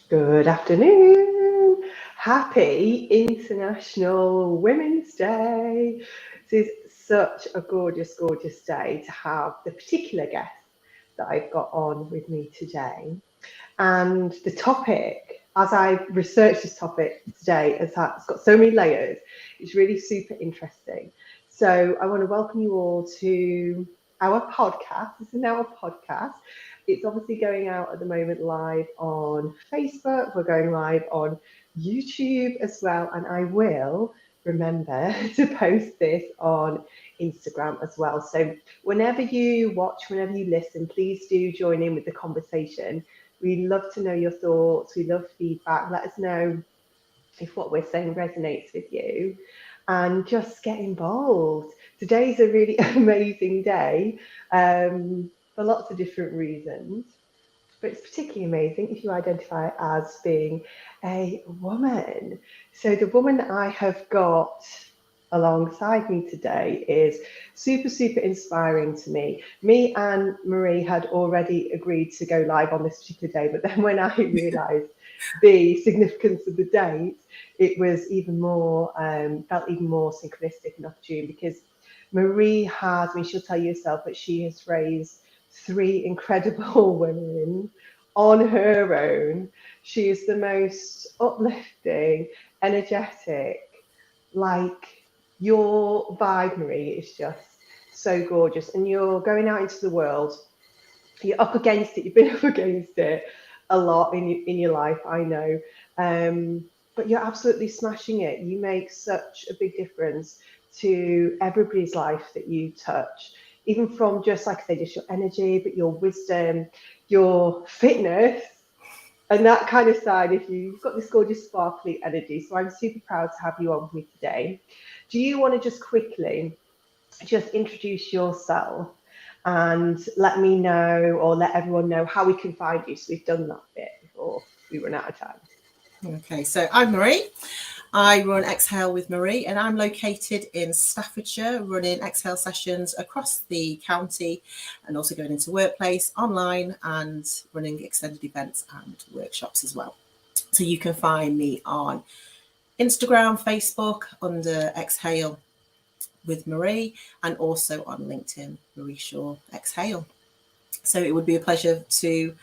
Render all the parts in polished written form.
Good afternoon. Happy International Women's Day. This is such a gorgeous, gorgeous day to have the particular guest that I've got on with me today. And the topic, as I researched this topic today, it's got so many layers. It's really super interesting. So I want to welcome you all to our podcast. This is now a podcast. It's obviously going out at the moment live on Facebook. We're going live on YouTube as well. And I will remember to post this on Instagram as well. So whenever you watch, whenever you listen, please do join in with the conversation. We love to know your thoughts. We love feedback. Let us know if what we're saying resonates with you and just get involved. Today's a really amazing day for lots of different reasons, but it's particularly amazing if you identify as being a woman. So the woman that I have got alongside me today is super, super inspiring to me. Me and Marie had already agreed to go live on this particular day, but then when I realised the significance of the date, it was even more, felt even more synchronistic and opportune because Marie has, I mean, she'll tell you herself, but she has raised three incredible women on her own. She is the most uplifting, energetic, like your vibe, Marie, is just so gorgeous. And you're going out into the world, you're up against it, you've been up against it a lot in your life, I know. But you're absolutely smashing it. You make such a big difference to everybody's life that you touch, even from just, like I say, just your energy, but your wisdom, your fitness, and that kind of side. If you've got this gorgeous sparkly energy, so I'm super proud to have you on with me today. Do you want to just quickly just introduce yourself and let me know, or let everyone know, how we can find you? So we've done that bit before we run out of time. Okay, so I'm Marie. I run Exhale with Marie, and I'm located in Staffordshire, running Exhale sessions across the county and also going into workplace, online, and running extended events and workshops as well. So you can find me on Instagram, Facebook under Exhale with Marie, and also on LinkedIn, Marie Shaw Exhale. So it would be a pleasure to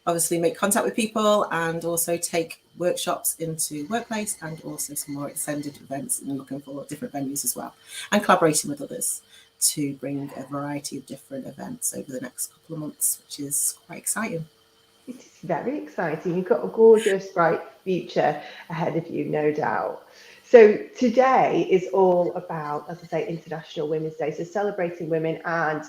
obviously make contact with people and also take workshops into workplace and also some more extended events, and looking for different venues as well, and collaborating with others to bring a variety of different events over the next couple of months, which is quite exciting. It is very exciting. You've got a gorgeous, bright future ahead of you, no doubt. So today is all about, as I say, International Women's Day. So celebrating women and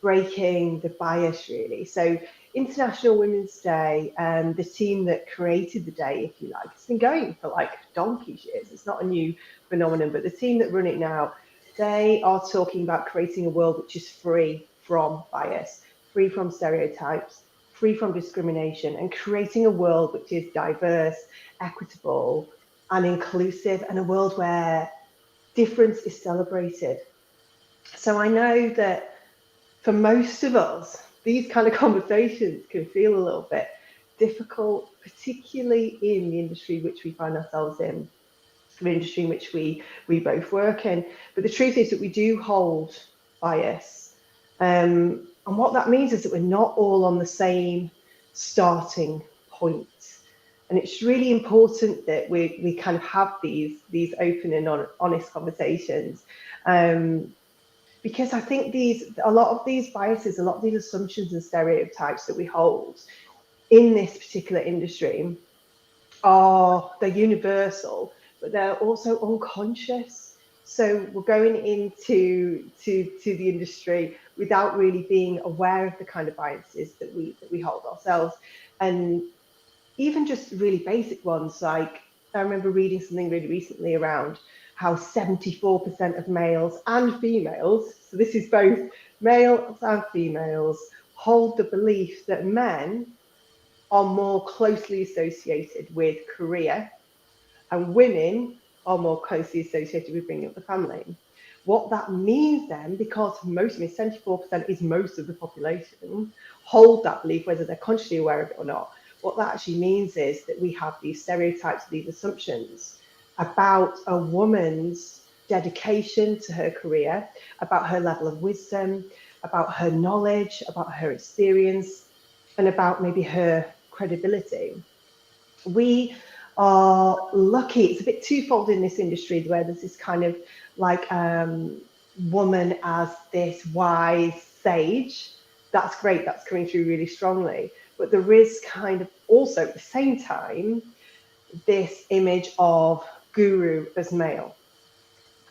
breaking the bias, really. So International Women's Day, the team that created the day, if you like, it's been going for like donkey's years. It's not a new phenomenon, but the team that run it now, they are talking about creating a world which is free from bias, free from stereotypes, free from discrimination, and creating a world which is diverse, equitable, and inclusive, and a world where difference is celebrated. So I know that for most of us, these kind of conversations can feel a little bit difficult, particularly in the industry which we find ourselves in, the industry in which we both work in. But the truth is that we do hold bias. And what that means is that we're not all on the same starting point. And it's really important that we kind of have these open and honest conversations. Because I think a lot of these biases, a lot of these assumptions and stereotypes that we hold in this particular industry they're universal, but they're also unconscious. So we're going into the industry without really being aware of the kind of biases that we hold ourselves, and even just really basic ones. Like, I remember reading something really recently around how 74% of males and females, so this is both males and females, hold the belief that men are more closely associated with career and women are more closely associated with bringing up the family. What that means then, because most of it, 74% is most of the population, hold that belief, whether they're consciously aware of it or not. what that actually means is that we have these stereotypes, these assumptions about a woman's dedication to her career, about her level of wisdom, about her knowledge, about her experience, and about maybe her credibility. We are lucky. It's a bit twofold in this industry where there's this kind of like woman as this wise sage. That's great. That's coming through really strongly. But there is kind of also at the same time this image of guru as male.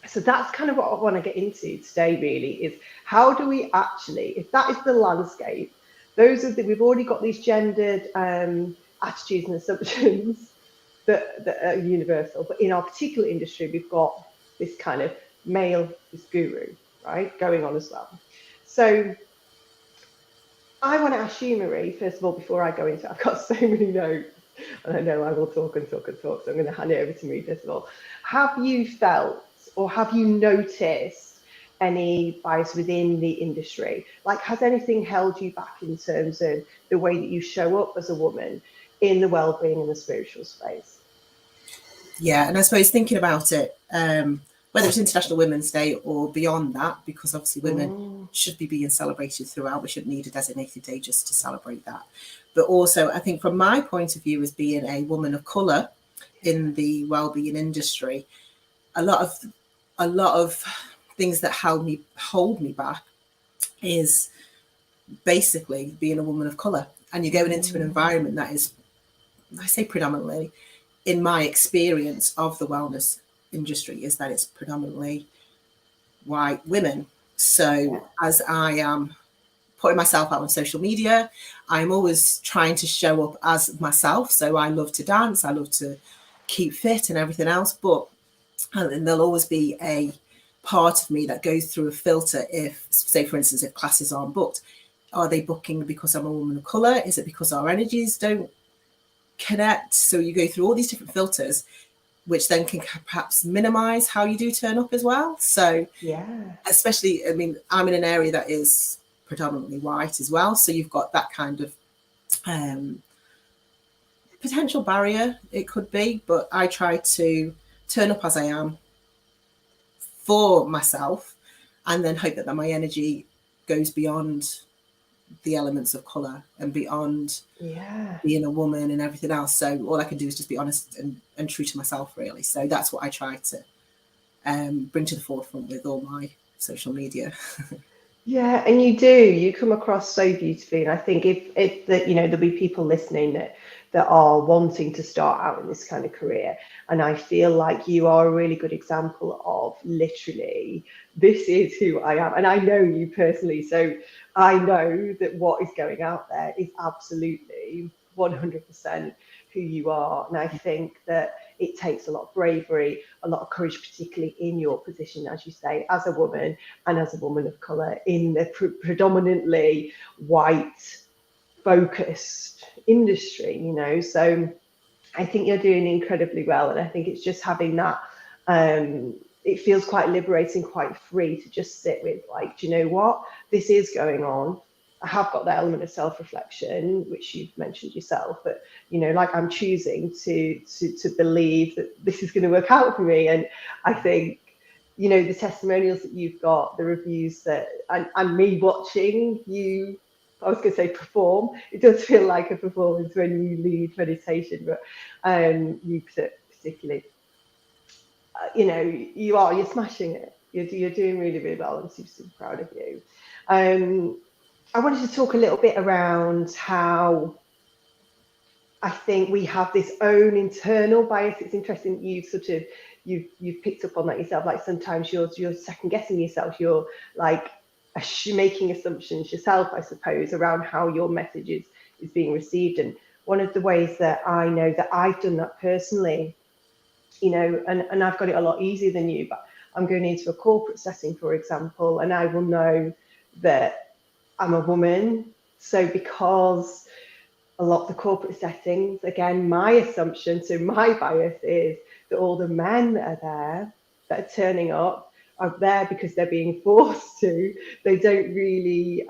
So that's kind of what I want to get into today, really, is how do we actually, if that is the landscape, those are the, we've already got these gendered attitudes and assumptions that are universal, but in our particular industry, we've got this kind of male, this guru, right, going on as well. So I want to ask you, Marie, first of all, before I go into it, I've got so many notes, and I know I will talk and talk and talk, so I'm going to hand it over to Marie first of all. Have you felt or have you noticed any bias within the industry? Like, has anything held you back in terms of the way that you show up as a woman in the wellbeing and the spiritual space? Yeah, and I suppose thinking about it, whether it's International Women's Day or beyond that, because obviously women should be being celebrated throughout. We shouldn't need a designated day just to celebrate that. But also, I think from my point of view as being a woman of colour in the wellbeing industry, a lot of things that hold me back is basically being a woman of colour, and you're going into an environment that is, I say predominantly, in my experience of the wellness industry, is that it's predominantly white women. So as I am putting myself out on social media, I'm always trying to show up as myself. So I love to dance, I love to keep fit and everything else, but and there'll always be a part of me that goes through a filter. If, say for instance, if classes aren't booked, are they booking because I'm a woman of colour? Is it because our energies don't connect? So you go through all these different filters, which then can perhaps minimize how you do turn up as well. So yeah, especially, I mean, I'm in an area that is predominantly white as well, so you've got that kind of potential barrier, it could be, but I try to turn up as I am for myself, and then hope that my energy goes beyond the elements of colour and beyond being a woman and everything else. So all I can do is just be honest and true to myself, really. So that's what I try to bring to the forefront with all my social media. Yeah, and you come across so beautifully. And I think if that, you know, there'll be people listening that are wanting to start out in this kind of career. And I feel like you are a really good example of literally, this is who I am. And I know you personally, so I know that what is going out there is absolutely 100% who you are. And I think that it takes a lot of bravery, a lot of courage, particularly in your position, as you say, as a woman and as a woman of colour in the predominantly white focused industry, you know. So I think you're doing incredibly well, and I think it's just having that it feels quite liberating, quite free to just sit with, like, do you know what, this is going on. I have got that element of self-reflection, which you've mentioned yourself, but you know, like, I'm choosing to believe that this is going to work out for me. And I think, you know, the testimonials that you've got, the reviews that, and me watching you, I was going to say perform, it does feel like a performance when you lead meditation, but you particularly, you know, you're smashing it. You're doing really, really well. I'm super, super proud of you. I wanted to talk a little bit around how I think we have this own internal bias. It's interesting that you've picked up on that yourself. Like, sometimes you're second guessing yourself. You're like making assumptions yourself, I suppose, around how your message is being received. And one of the ways that I know that I've done that personally, you know, and I've got it a lot easier than you, but I'm going into a corporate setting, for example, and I will know that I'm a woman. So because a lot of the corporate settings, again, my assumption, so my bias is that all the men that are there, that are turning up, are there because they're being forced to. They don't really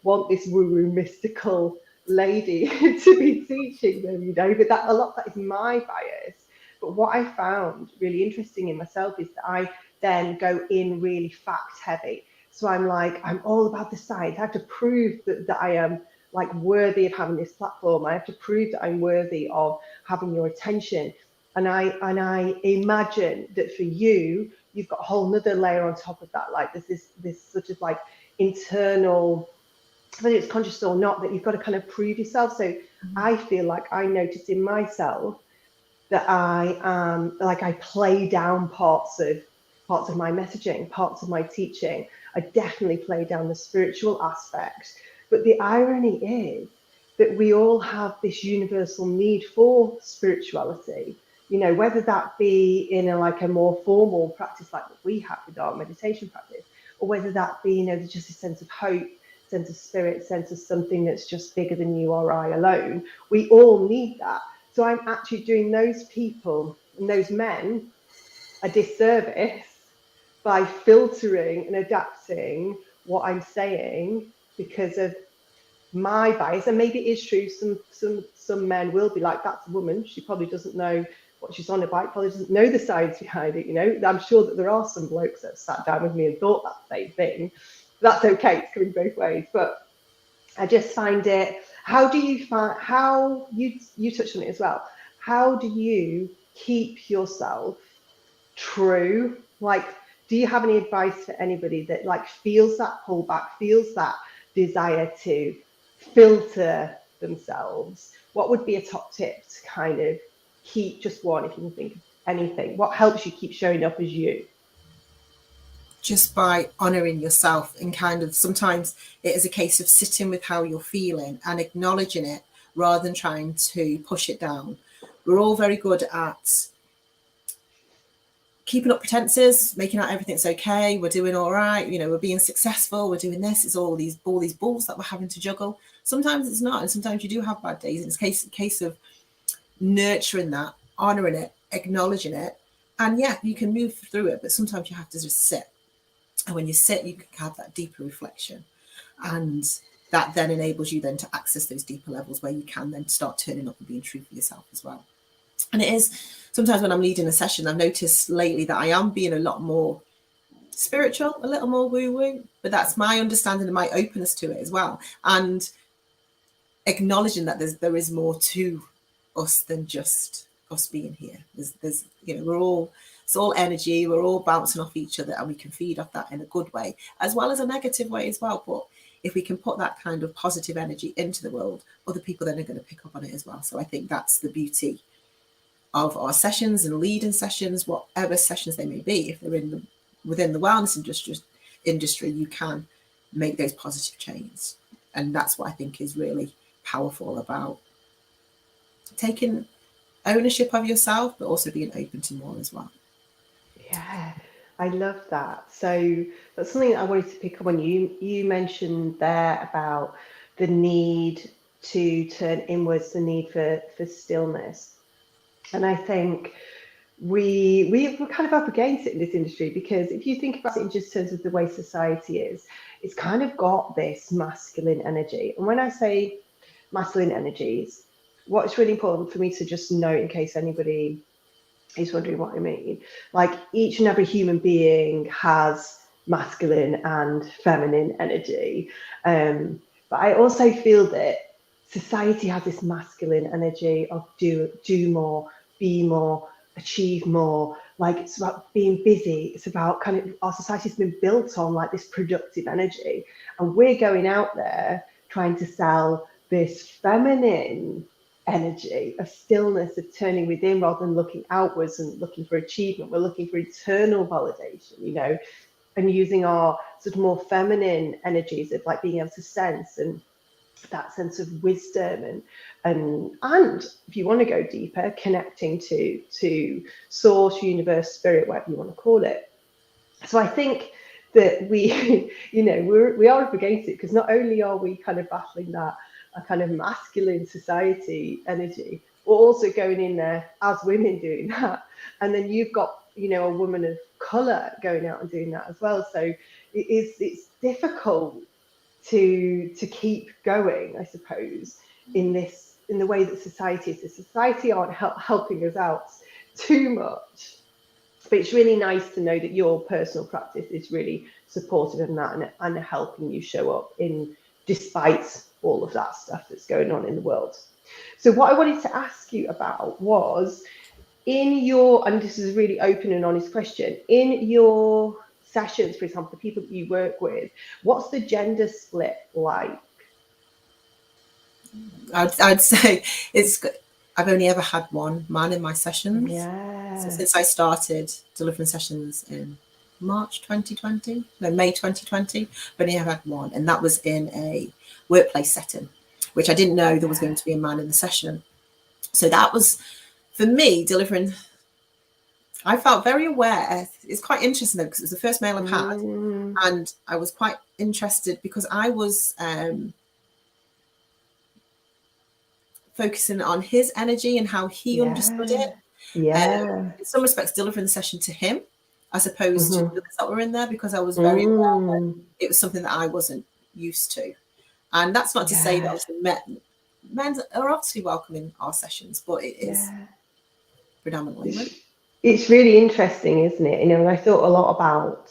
want this woo-woo mystical lady to be teaching them, you know, but that a lot of that is my bias. But what I found really interesting in myself is that I then go in really fact heavy. So I'm like, I'm all about the science. I have to prove that I am like worthy of having this platform. I have to prove that I'm worthy of having your attention. And I imagine that for you, you've got a whole nother layer on top of that. Like there's this sort of like internal, whether it's conscious or not, that you've got to kind of prove yourself. So I feel like I noticed in myself that I like I play down parts of my messaging, parts of my teaching. I definitely play down the spiritual aspect. But the irony is that we all have this universal need for spirituality. You know, whether that be in a like a more formal practice like what we have with our meditation practice, or whether that be, you know, just a sense of hope, sense of spirit, sense of something that's just bigger than you or I alone. We all need that. So I'm actually doing those people and those men a disservice by filtering and adapting what I'm saying because of my bias. And maybe it is true, some men will be like, that's a woman, she probably doesn't know what she's on about, probably doesn't know the science behind it, you know. I'm sure that there are some blokes that have sat down with me and thought that same thing. That's okay, it's coming both ways. But I just find it. How do you find, how you touched on it as well? How do you keep yourself true? Like, do you have any advice for anybody that like feels that pullback, feels that desire to filter themselves? What would be a top tip to kind of keep, just one, if you can think of anything? What helps you keep showing up as you? Just by honoring yourself, and kind of sometimes it is a case of sitting with how you're feeling and acknowledging it rather than trying to push it down. We're all very good at keeping up pretenses, making out everything's okay, we're doing all right, you know, we're being successful, we're doing this. It's all these balls that we're having to juggle. Sometimes it's not, and sometimes you do have bad days. And it's a case of nurturing that, honoring it, acknowledging it, and yeah, you can move through it. But sometimes you have to just sit, and when you sit, you can have that deeper reflection, and that then enables you then to access those deeper levels where you can then start turning up and being true for yourself as well. And it is sometimes when I'm leading a session, I've noticed lately that I am being a lot more spiritual, a little more woo woo, but that's my understanding and my openness to it as well. And acknowledging that there is more to us than just us being here. There's you know, it's all energy, we're all bouncing off each other, and we can feed off that in a good way as well as a negative way as well. But if we can put that kind of positive energy into the world, other people then are going to pick up on it as well. So I think that's the beauty of our sessions and leading sessions, whatever sessions they may be. If they're within the wellness industry, you can make those positive changes. And that's what I think is really powerful about taking ownership of yourself, but also being open to more as well. Yeah, I love that. So that's something that I wanted to pick up on. You mentioned there about the need to turn inwards, the need for stillness. And I think we're kind of up against it in this industry, because if you think about it in just terms of the way society is, it's kind of got this masculine energy. And when I say masculine energies, what's really important for me to just note, in case anybody is wondering what I mean, like each and every human being has masculine and feminine energy. But I also feel that society has this masculine energy of do more, be more, achieve more. Like it's about being busy. It's about kind of, our society's been built on like this productive energy, and we're going out there trying to sell this feminine energy of stillness, of turning within rather than looking outwards and looking for achievement. We're looking for eternal validation, you know, and using our sort of more feminine energies of like being able to sense, and that sense of wisdom, and if you want to go deeper, connecting to source, universe, spirit, whatever you want to call it. So I think that we you know, we are up against it, because not only are we kind of battling that a kind of masculine society energy, we're also going in there as women doing that, and then you've got, you know, a woman of color going out and doing that as well. So it's difficult to keep going, I suppose, in the way that society is. The society aren't helping us out too much. But it's really nice to know that your personal practice is really supportive of that and helping you show up in despite all of that stuff that's going on in the world. So what I wanted to ask you about was in your, and this is a really open and honest question, in your sessions, for example, the people that you work with, what's the gender split like? I'd say I've only ever had one man in my sessions. So Yeah. since I started delivering sessions in March 2020, no, May 2020, I've only ever had one. And that was in a workplace setting, which I didn't know there was going to be a man in the session. So that was, for me, delivering, I felt very aware. It's quite interesting though, because it was the first male I've had. Mm, And I was quite interested because I was focusing on his energy and how he understood yeah. it. Yeah. In some respects, delivering the session to him as opposed to the Mm-hmm. others that were in there, because I was very aware that Mm, it was something that I wasn't used to. And that's not to say that yeah. obviously men are obviously welcome in our sessions, but it is Yeah. predominantly It's, women. it's really interesting, isn't it? And I thought a lot about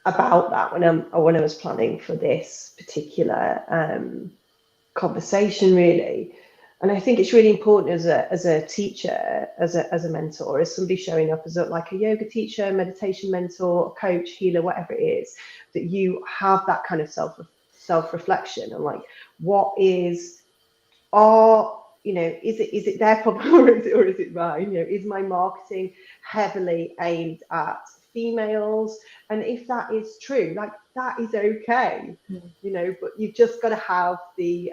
that when I was planning for this particular conversation, really. And I think it's really important as a teacher, as a mentor, as somebody showing up as like a yoga teacher, meditation mentor, coach, healer, whatever it is, that you have that kind of self reflection and like what are is it their problem or is it mine? Is my marketing heavily aimed at females? And if that is true, like that is okay, but you've just got to have the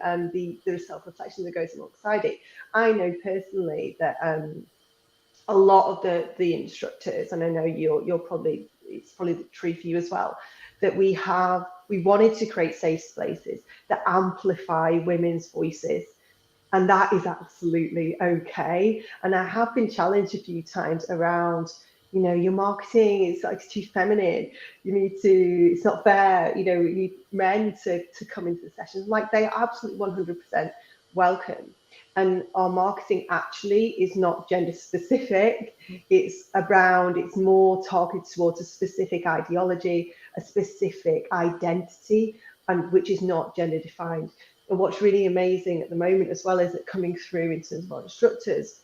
self-reflection that goes alongside it. I know personally that a lot of the instructors, and I know you're probably, it's probably true for you as well, that we wanted to create safe spaces that amplify women's voices, and that is absolutely okay. And I have been challenged a few times around, your marketing is like too feminine. It's not fair. We need men to come into the sessions. Like they are absolutely 100% welcome. And our marketing actually is not gender specific. It's more targeted towards a specific ideology, a specific identity, and which is not gender defined. And what's really amazing at the moment as well is that coming through in terms of our instructors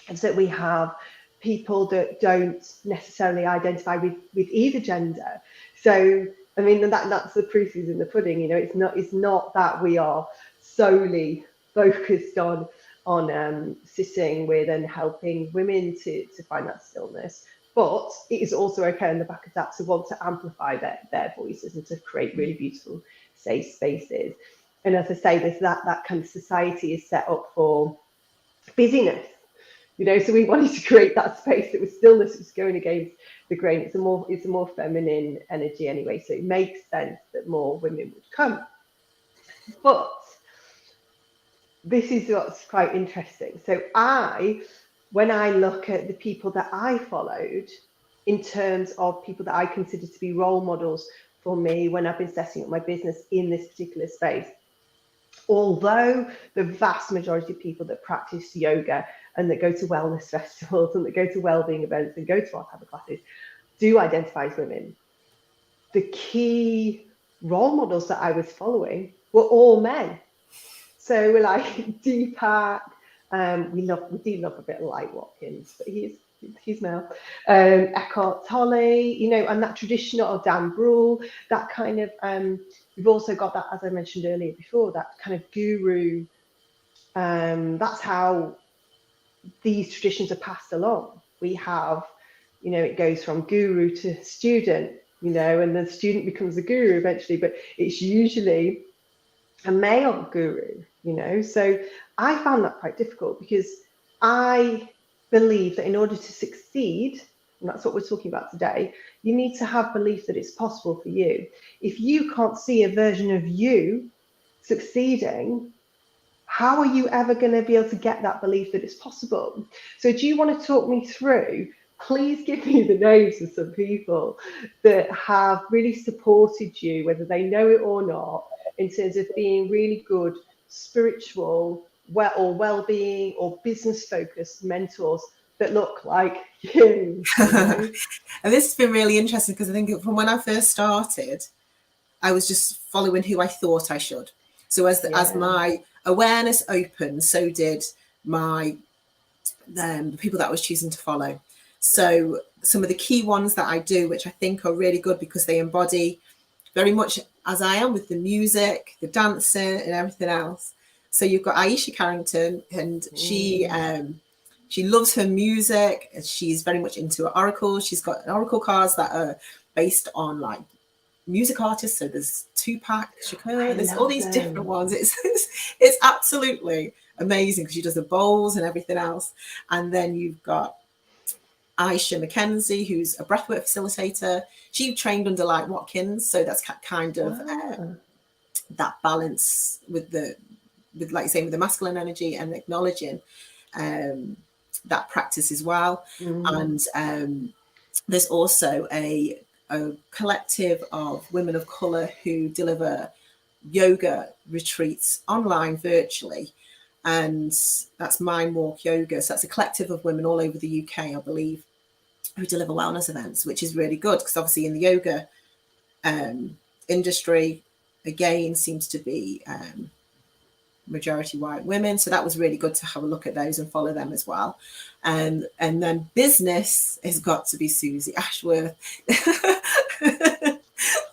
is that we have people that don't necessarily identify with either gender. So I mean that's the proof is in the pudding. It's not that we are solely focused on sitting with and helping women to find that stillness, but it is also okay on the back of that to want to amplify their voices and to create really beautiful safe spaces. And as I say, there's that kind of society is set up for busyness, so we wanted to create that space that was stillness, was going against the grain. It's a more feminine energy anyway, so it makes sense that more women would come. But this is what's quite interesting. So when I look at the people that I followed in terms of people that I consider to be role models for me when I've been setting up my business in this particular space, although the vast majority of people that practice yoga and that go to wellness festivals and that go to wellbeing events and go to our type of classes do identify as women, the key role models that I was following were all men. So we're like Deepak, we do love a bit of Light Watkins, but he's male. Eckhart Tolle, and that traditional Dan Brule, that kind of we've also got that, as I mentioned earlier before, that kind of guru. That's how these traditions are passed along. We have, it goes from guru to student, and the student becomes a guru eventually, but it's usually a male guru, So I found that quite difficult because I believe that in order to succeed, and that's what we're talking about today, you need to have belief that it's possible for you. If you can't see a version of you succeeding, how are you ever going to be able to get that belief that it's possible? So do you want to talk me through, please give me the names of some people that have really supported you, whether they know it or not, in terms of being really good spiritual, well-being or business-focused mentors that look like you, you know. And this has been really interesting because I think from when I first started, I was just following who I thought I should. So as Yeah. my awareness opened, so did my the people that I was choosing to follow. So some of the key ones that I do, which I think are really good because they embody very much as I am with the music, the dancing, and everything else. So you've got Aisha Carrington, and she loves her music, and she's very much into oracles. She's got oracle cards that are based on like music artists. So there's Tupac I Shakur, there's all love these different them. ones. It's absolutely amazing because she does the bowls and everything else. And then you've got Aisha Mackenzie, who's a breathwork facilitator. She trained under like Watkins, so that's kind of Ah. that balance with like you say, with the masculine energy and acknowledging um, that practice as well. And there's also a collective of women of color who deliver yoga retreats online virtually. And that's Mind Walk Yoga. So that's a collective of women all over the UK, I believe, who deliver wellness events, which is really good because obviously in the yoga industry, again, seems to be majority white women. So that was really good to have a look at those and follow them as well. And then business has got to be Susie Ashworth.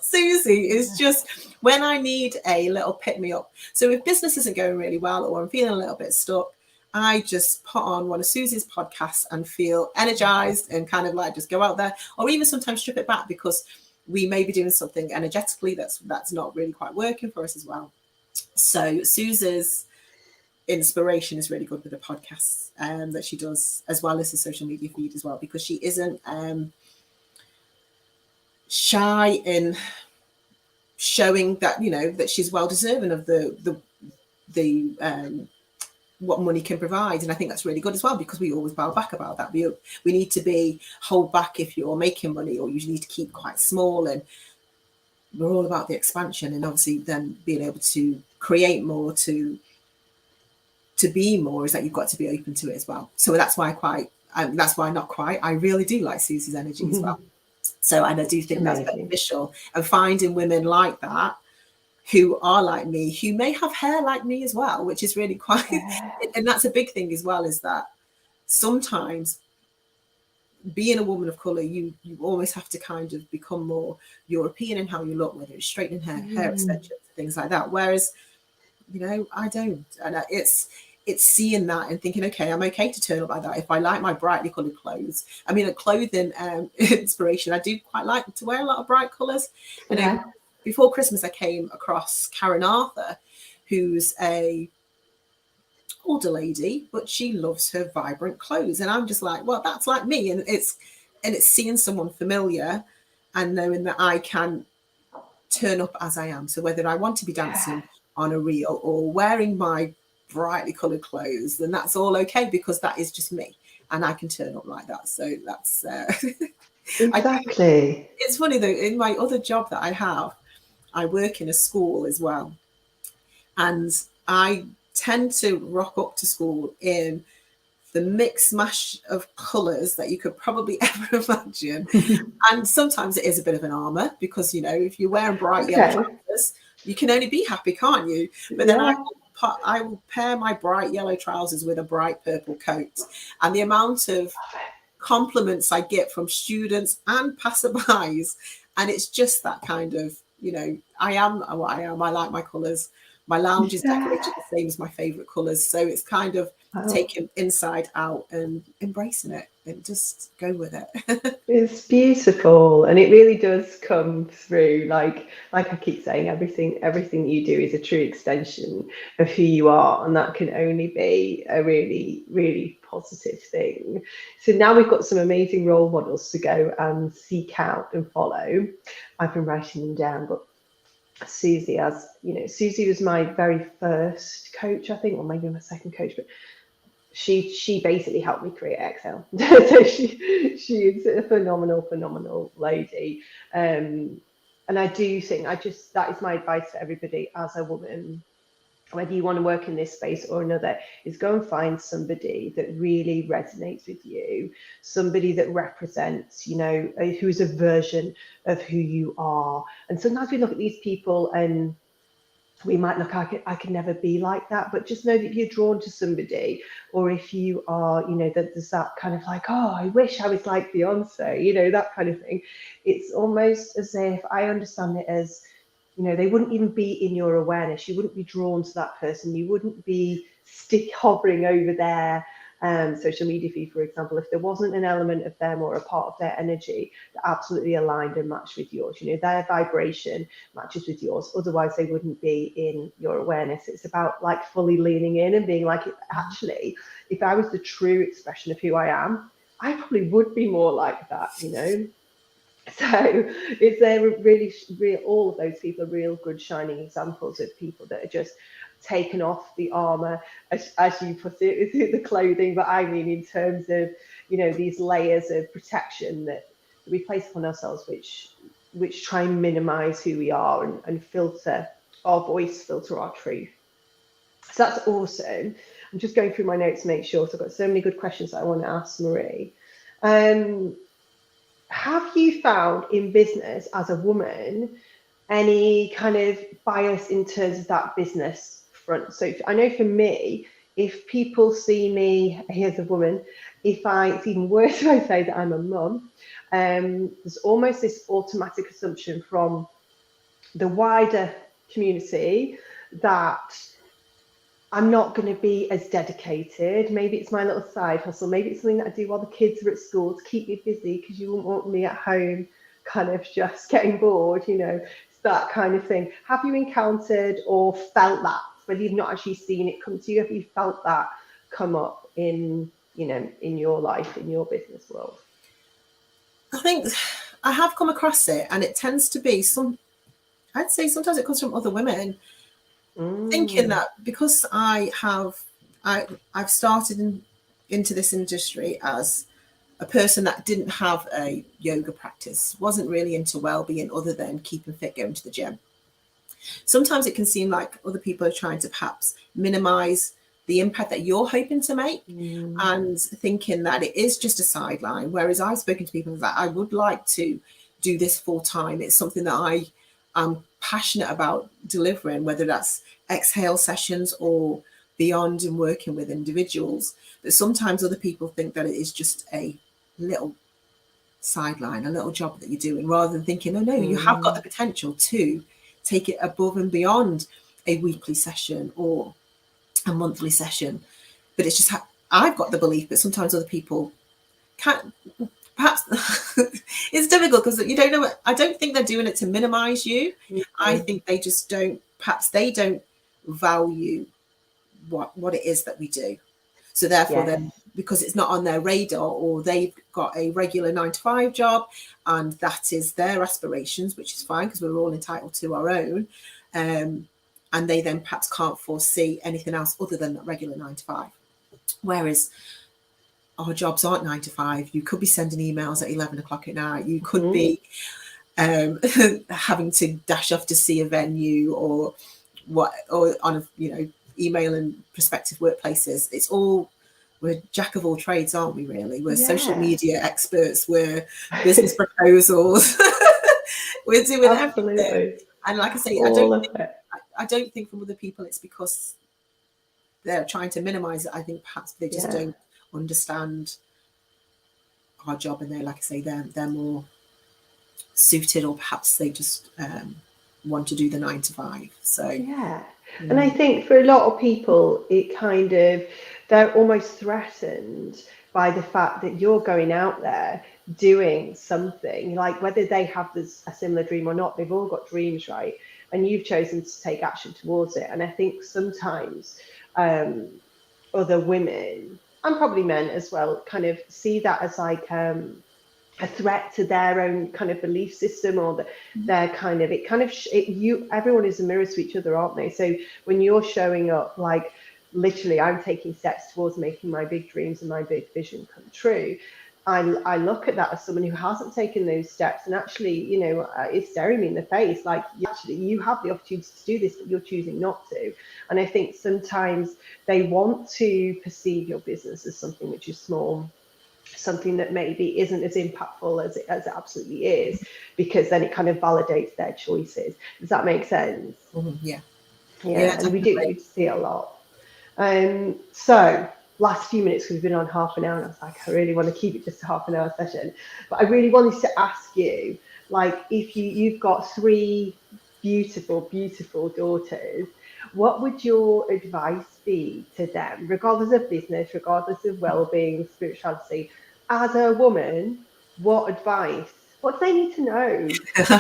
Susie is just when I need a little pick me up. So if business isn't going really well or I'm feeling a little bit stuck, I just put on one of Susie's podcasts and feel energized and kind of like just go out there, or even sometimes strip it back because we may be doing something energetically that's not really quite working for us as well. So Susie's inspiration is really good with the podcasts that she does, as well as the social media feed as well, because she isn't shy in showing that, you know, that she's well deserving of the what money can provide. And I think that's really good as well, because we always bow back about that. We need to be hold back if you're making money, or you need to keep quite small. And we're all about the expansion, and obviously then being able to create more, to be more, is that you've got to be open to it as well. So that's why I really do like Susie's energy as well. So, and I do think that's Amazing. beneficial, and finding women like that who are like me, who may have hair like me as well, which is really quite, and that's a big thing as well, is that sometimes being a woman of color, you always have to kind of become more European in how you look, whether it's straightening hair extensions, things like that. Whereas, you know, I don't, and it's seeing that and thinking, okay, I'm okay to turn up like that if I like my brightly coloured clothes. I mean, a clothing inspiration, I do quite like to wear a lot of bright colours. And before Christmas, I came across Karen Arthur, who's a older lady, but she loves her vibrant clothes, and I'm just like, well, that's like me. And it's seeing someone familiar and knowing that I can turn up as I am. So whether I want to be dancing on a reel or wearing my brightly coloured clothes, then that's all okay, because that is just me, and I can turn up like that. So that's Exactly. it's funny though, in my other job that I have, I work in a school as well, and I tend to rock up to school in the mix mash of colours that you could probably ever imagine. And sometimes it is a bit of an armour, because, you know, if you're wearing bright yellow trousers, you can only be happy, can't you? But then I will pair my bright yellow trousers with a bright purple coat. And the amount of compliments I get from students and passerbys, and it's just that kind of, you know, I am what I am. I like my colours. My lounge is decorated the same as my favourite colours. So it's kind of taking inside out and embracing it and just go with it. It's beautiful, and it really does come through. Like I keep saying, everything you do is a true extension of who you are, and that can only be a really, really positive thing. So now we've got some amazing role models to go and seek out and follow. I've been writing them down, but Susie, as you know, Susie was my very first coach, I think, or maybe my second coach, but she basically helped me create Excel. So she's a phenomenal lady. And I do think that is my advice to everybody as a woman. whether you want to work in this space or another, is go and find somebody that really resonates with you, somebody that represents, you know, who's a version of who you are. And sometimes we look at these people and we might look, I could never be like that, but just know that if you're drawn to somebody, or if you are, you know, that there's that kind of like, oh, I wish I was like Beyonce, you know, that kind of thing. It's almost as if I understand it as, you know, they wouldn't even be in your awareness. You wouldn't be drawn to that person. You wouldn't be hovering over their social media feed, for example, if there wasn't an element of them or a part of their energy that absolutely aligned and matched with yours. You know, their vibration matches with yours. Otherwise, they wouldn't be in your awareness. It's about like fully leaning in and being like, actually, if I was the true expression of who I am, I probably would be more like that, you know. So it's a really real, all of those people are real good shining examples of people that are just taken off the armor, as you put it, the clothing, but I mean in terms of, you know, these layers of protection that we place upon ourselves, which try and minimize who we are and filter our voice, filter our truth. So that's awesome. I'm just going through my notes to make sure. So I've got so many good questions that I want to ask Marie. Have you found in business as a woman any kind of bias in terms of that business front? So I know for me, if people see me as a woman, it's even worse if I say that I'm a mum, there's almost this automatic assumption from the wider community that I'm not going to be as dedicated. Maybe it's my little side hustle. Maybe it's something that I do while the kids are at school to keep me busy, because you won't want me at home kind of just getting bored, you know, it's that kind of thing. Have you encountered or felt that, whether you've not actually seen it come to you, have you felt that come up in, you know, in your life, in your business world? I think I have come across it, and it tends to be I'd say sometimes it comes from other women thinking that because I've started into this industry as a person that didn't have a yoga practice, wasn't really into well-being other than keeping fit, going to the gym. Sometimes it can seem like other people are trying to perhaps minimize the impact that you're hoping to make, and thinking that it is just a sideline. Whereas I've spoken to people that I would like to do this full time. It's something that I am passionate about delivering, whether that's exhale sessions or beyond and working with individuals. But sometimes other people think that it is just a little sideline, a little job that you're doing, rather than thinking, oh no, you have got the potential to take it above and beyond a weekly session or a monthly session. But it's just I've got the belief, but sometimes other people can't. Perhaps it's difficult because you don't know. I don't think they're doing it to minimize you. I think they just don't. Perhaps they don't value what it is that we do. So therefore, then because it's not on their radar, or they've got a regular 9 to 5 job, and that is their aspirations, which is fine because we're all entitled to our own. And they then perhaps can't foresee anything else other than that regular 9 to 5. Whereas our jobs aren't 9 to 5. You could be sending emails at 11 o'clock at night. You could be having to dash off to see a venue or on a, emailing prospective workplaces. It's all, we're jack of all trades, aren't we? Really, we're social media experts. We're business proposals. We're doing everything. And like I say, I don't think from other people it's because they're trying to minimize it. I think perhaps they just don't understand our job, and like I say, they're more suited, or perhaps they just want to do the 9 to 5. So and I think for a lot of people, it kind of, they're almost threatened by the fact that you're going out there doing something, like whether they have a similar dream or not, they've all got dreams, right? And you've chosen to take action towards it. And I think sometimes other women, and probably men as well, kind of see that as like a threat to their own kind of belief system, or their kind of, everyone is a mirror to each other, aren't they? So when you're showing up, like literally I'm taking steps towards making my big dreams and my big vision come true, I look at that as someone who hasn't taken those steps, and actually, it's staring me in the face. Like, you have the opportunity to do this, but you're choosing not to. And I think sometimes they want to perceive your business as something which is small, something that maybe isn't as impactful as it absolutely is, because then it kind of validates their choices. Does that make sense? Yeah. Yeah, Yeah, and we definitely. do see it a lot. So last few minutes, because we've been on half an hour, and I was like, I really want to keep it just a half an hour session. But I really wanted to ask you, like, if you've got three beautiful, beautiful daughters, what would your advice be to them, regardless of business, regardless of well-being, spirituality, as a woman? What advice? What do they need to know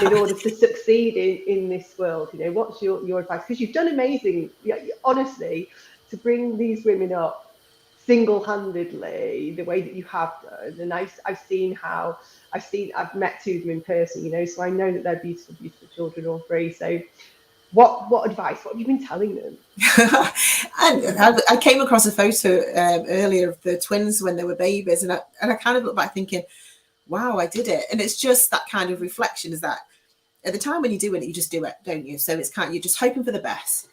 in order to succeed in this world? What's your advice? Because you've done amazing, yeah, honestly, to bring these women up single-handedly the way that you have done. And I've seen how I've met two of them in person, so I know that they're beautiful, beautiful children, all three. So what advice, what have you been telling them? I came across a photo earlier of the twins when they were babies, and I kind of looked back thinking, wow, I did it. And it's just that kind of reflection, is that at the time when you're doing it, you just do it, don't you? So it's kind of, you're just hoping for the best.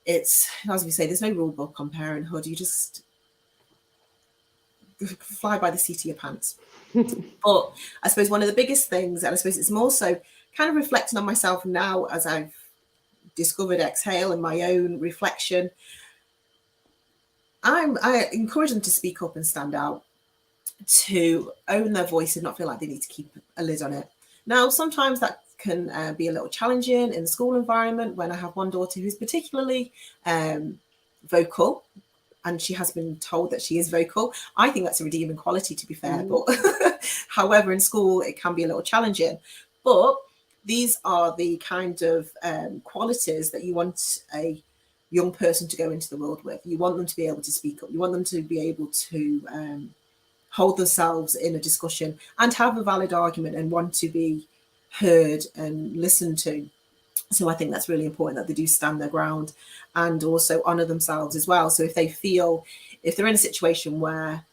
It's, as we say, there's no rule book on parenthood. You just fly by the seat of your pants. But I suppose one of the biggest things, and I suppose it's more so kind of reflecting on myself now as I've discovered Exhale and my own reflection, I encourage them to speak up and stand out, to own their voice and not feel like they need to keep a lid on it. Now, sometimes that can be a little challenging in the school environment, when I have one daughter who's particularly vocal, and she has been told that she is vocal. I think that's a redeeming quality, to be fair. But however, in school, it can be a little challenging. But these are the kind of qualities that you want a young person to go into the world with. You want them to be able to speak up. You want them to be able to hold themselves in a discussion and have a valid argument and want to be heard and listened to. So I think that's really important, that they do stand their ground and also honour themselves as well. So if they're in a situation where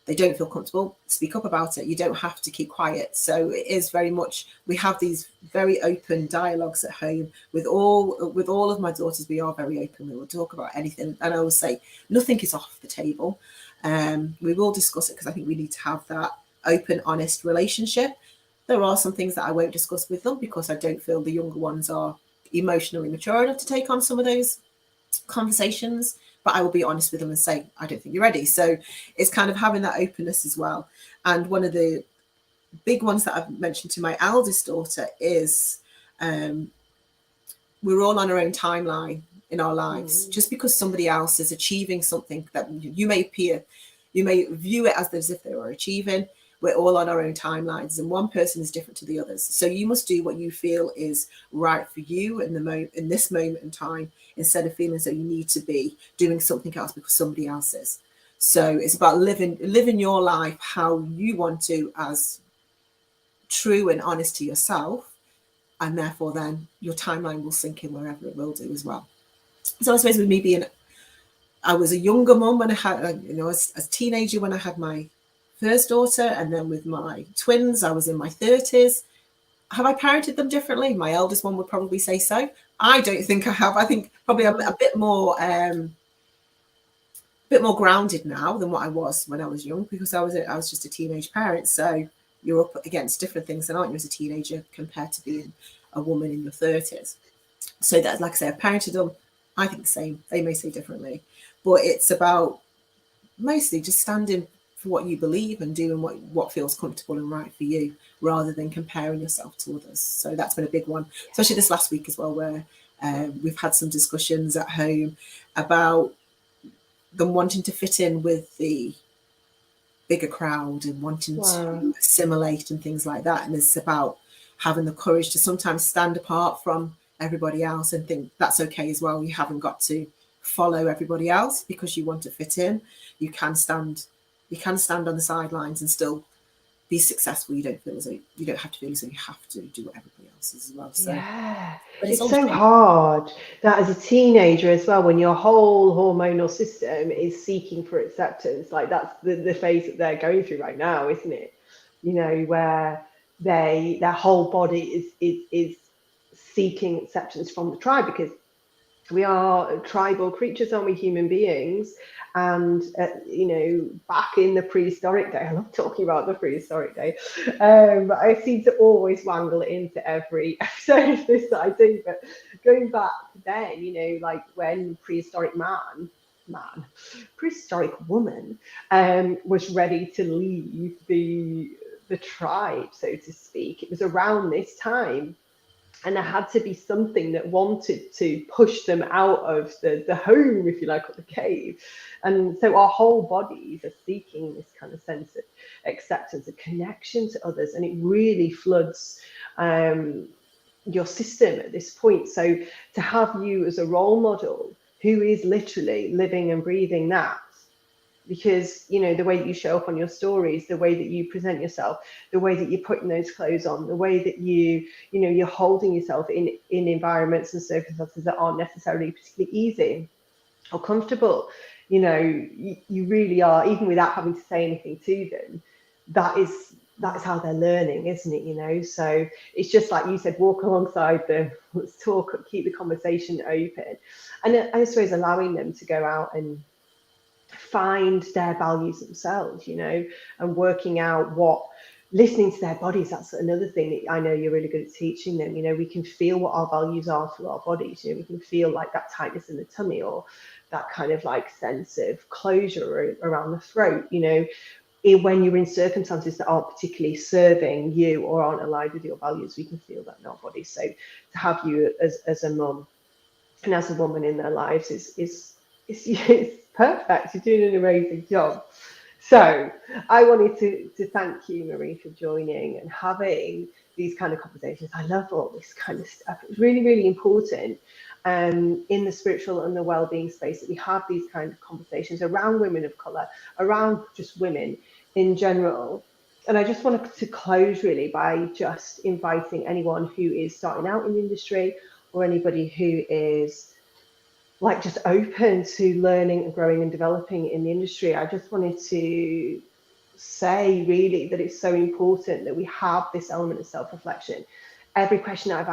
they don't feel comfortable, speak up about it. You don't have to keep quiet. So it is very much, we have these very open dialogues at home with all of my daughters. We are very open. We will talk about anything, and I will say nothing is off the table. We will discuss it, because I think we need to have that open, honest relationship. There are some things that I won't discuss with them, because I don't feel the younger ones are emotionally mature enough to take on some of those conversations, but I will be honest with them and say, I don't think you're ready. So it's kind of having that openness as well. And one of the big ones that I've mentioned to my eldest daughter is we're all on our own timeline in our lives. Just because somebody else is achieving something that you may view it as if they were achieving, we're all on our own timelines, and one person is different to the others. So you must do what you feel is right for you in this moment in time, instead of feeling as though you need to be doing something else because somebody else is. So it's about living your life how you want to, as true and honest to yourself, and therefore then your timeline will sink in wherever it will do as well. So I suppose with me I was a younger mum when I had, as a teenager when I had my first daughter, and then with my twins, I was in my 30s. Have I parented them differently? My eldest one would probably say so. I don't think I have. I think probably a bit more grounded now than what I was when I was young, because I was just a teenage parent. So you're up against different things, than aren't you, as a teenager compared to being a woman in your 30s. So that, like I say, I've parented them, I think the same. They may say differently, but it's about mostly just standing for what you believe and doing what feels comfortable and right for you, rather than comparing yourself to others. So that's been a big one, especially this last week as well, where we've had some discussions at home about them wanting to fit in with the bigger crowd and wanting to assimilate and things like that. And it's about having the courage to sometimes stand apart from everybody else and think that's okay as well. You haven't got to follow everybody else because you want to fit in. You can stand on the sidelines and still be successful, you don't have to feel as though you have to do what everybody else is as well. So, Yeah, but it's it's all so changed. hard that as a teenager as well, when your whole hormonal system is seeking for acceptance, like that's the phase that they're going through right now, isn't it? You know, where their whole body is seeking acceptance from the tribe, because we are tribal creatures, aren't we, human beings? And you know, back in the prehistoric day, I love talking about the prehistoric day. I seem to always wangle it into every episode of this that I do. But going back then, you know, like when prehistoric prehistoric woman, was ready to leave the tribe, so to speak. It was around this time, and there had to be something that wanted to push them out of the home, if you like, or the cave. And so our whole bodies are seeking this kind of sense of acceptance, a connection to others, and it really floods your system at this point. So to have you as a role model who is literally living and breathing that, because you know the way that you show up on your stories, the way that you present yourself, the way that you're putting those clothes on, the way that you know you're holding yourself in environments and circumstances that aren't necessarily particularly easy or comfortable, you know, you really are, even without having to say anything to them, that is how they're learning, isn't it? You know, so it's just like you said, walk alongside them, let's talk, keep the conversation open, and I suppose allowing them to go out and find their values themselves, you know, and working out what, listening to their bodies. That's another thing that I know you're really good at teaching them. You know, we can feel what our values are through our bodies. You know, we can feel like that tightness in the tummy, or that kind of like sense of closure around the throat, you know, when you're in circumstances that aren't particularly serving you or aren't aligned with your values. We can feel that in our bodies. So to have you as a mum and as a woman in their lives is perfect. You're doing an amazing job. So I wanted to thank you, Marie, for joining and having these kind of conversations. I love all this kind of stuff. It's really, really important in the spiritual and the well-being space that we have these kind of conversations around women of colour, around just women in general. And I just wanted to close really by just inviting anyone who is starting out in the industry, or anybody who is like just open to learning and growing and developing in the industry. I just wanted to say really that it's so important that we have this element of self-reflection. Every question I've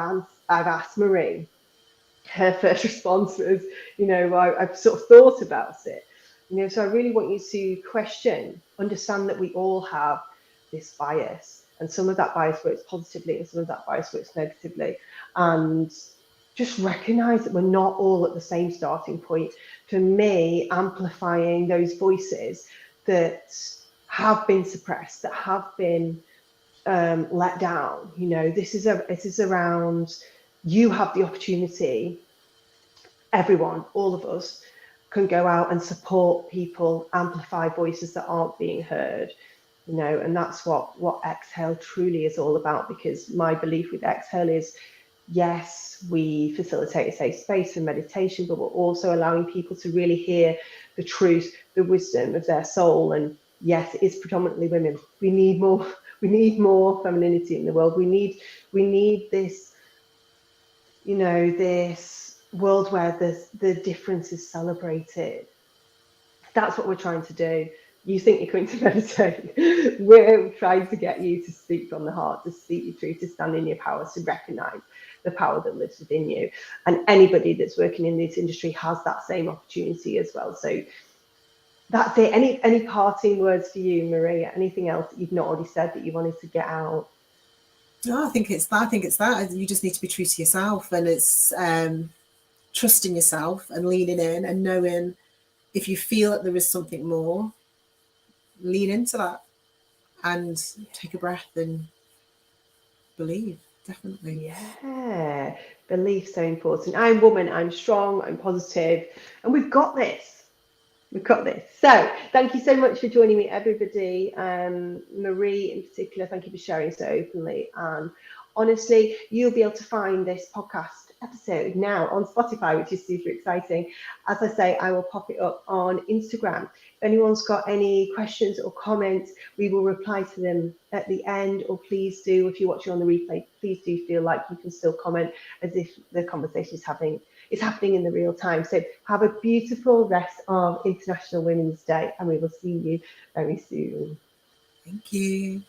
asked Marie, her first response was, you know, I've sort of thought about it. You know, so I really want you to question, understand that we all have this bias, and some of that bias works positively and some of that bias works negatively. And just recognize that we're not all at the same starting point. For me, amplifying those voices that have been suppressed, that have been let down. You know, this is around, you have the opportunity, everyone, all of us can go out and support people, amplify voices that aren't being heard. You know, and that's what Exhale truly is all about. Because my belief with Exhale is, yes, we facilitate a safe space for meditation, but we're also allowing people to really hear the truth, the wisdom of their soul. And yes, it is predominantly women. We need more. We need more femininity in the world. We need this, you know, this world where the difference is celebrated. That's what we're trying to do. You think you're going to meditate. We're trying to get you to speak from the heart, to speak your truth, to stand in your power, to recognize the power that lives within you. And anybody that's working in this industry has that same opportunity as well. So that's it. Any parting words for you, Maria? Anything else that you've not already said that you wanted to get out? No, I think it's that. I think it's that. You just need to be true to yourself, and it's trusting yourself and leaning in and knowing if you feel that there is something more, lean into that and take a breath and believe. Definitely. Yeah, belief's so important. I'm woman, I'm strong, I'm positive, and we've got this. We've got this. So thank you so much for joining me, everybody. Marie in particular, thank you for sharing so openly. And honestly, you'll be able to find this podcast episode now on Spotify, which is super exciting. As I say, I will pop it up on Instagram. If anyone's got any questions or comments, we will reply to them at the end, or please do, if you're watching on the replay, please do feel like you can still comment as if the conversation is happening in the real time. So have a beautiful rest of International Women's Day, and we will see you very soon. Thank you.